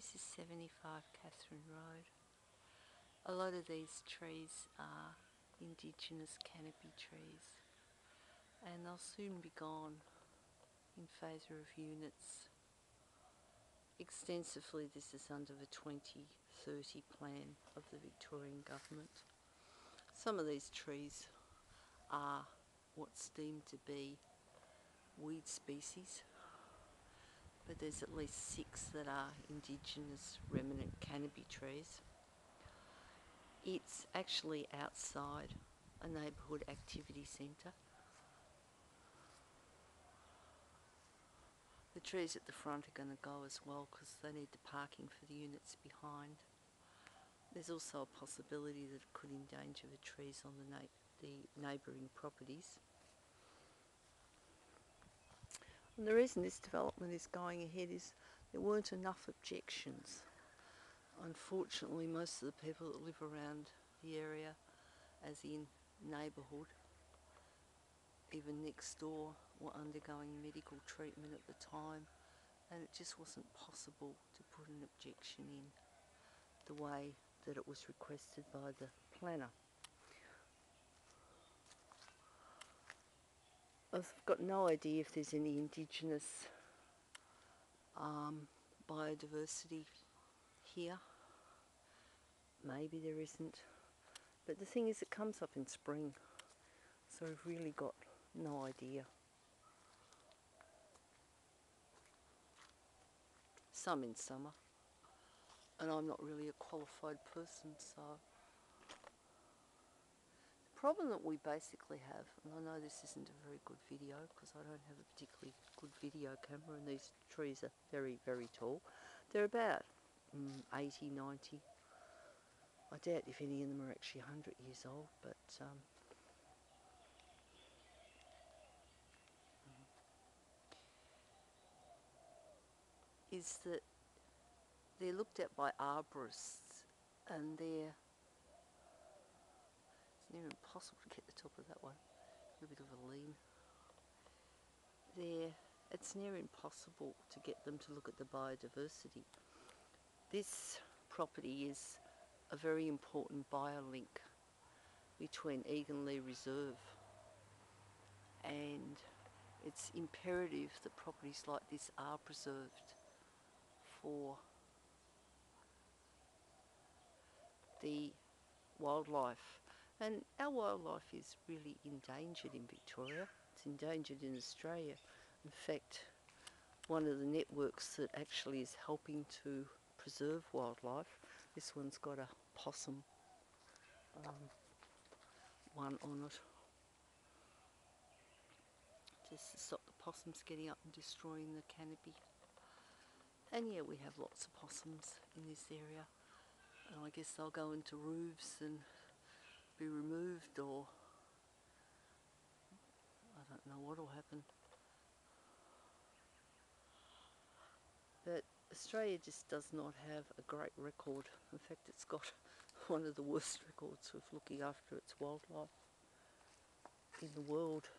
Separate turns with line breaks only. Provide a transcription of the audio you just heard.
This is 75 Kathryn Road. A lot of these trees are indigenous canopy trees, and they'll soon be gone in favour of units. Extensively, this is under the 2030 plan of the Victorian Government. Some of these trees are what's deemed to be weed species, but there's at least 6 that are indigenous remnant canopy trees. It's actually outside a neighbourhood activity centre. The trees at the front are going to go as well because they need the parking for the units behind. There's also a possibility that it could endanger the trees on the neighbouring properties. And the reason this development is going ahead is there weren't enough objections. Unfortunately, most of the people that live around the area, as in neighbourhood, even next door, were undergoing medical treatment at the time, and it just wasn't possible to put an objection in the way that it was requested by the planner. I've got no idea if there's any indigenous biodiversity here. Maybe there isn't, but the thing is it comes up in spring, so we've really got no idea. Some in summer, and I'm not really a qualified person, so the problem that we basically have, and I know this isn't a very good video because I don't have a particularly good video camera, and these trees are very, very tall. They're about 80, 90. I doubt if any of them are actually 100 years old, but is that they're looked at by arborists, and it's near impossible to get the top of that one. A bit of a lean. It's near impossible to get them to look at the biodiversity. This property is a very important biolink between Egan Lee Reserve, and it's imperative that properties like this are preserved for the wildlife. And our wildlife is really endangered in Victoria. It's endangered in Australia. In fact, one of the networks that actually is helping to preserve wildlife, this one's got a possum one on it, just to stop the possums getting up and destroying the canopy. And yeah, we have lots of possums in this area, and I guess they'll go into roofs and be removed, or I don't know what will happen. But Australia just does not have a great record. In fact, it's got one of the worst records of looking after its wildlife in the world.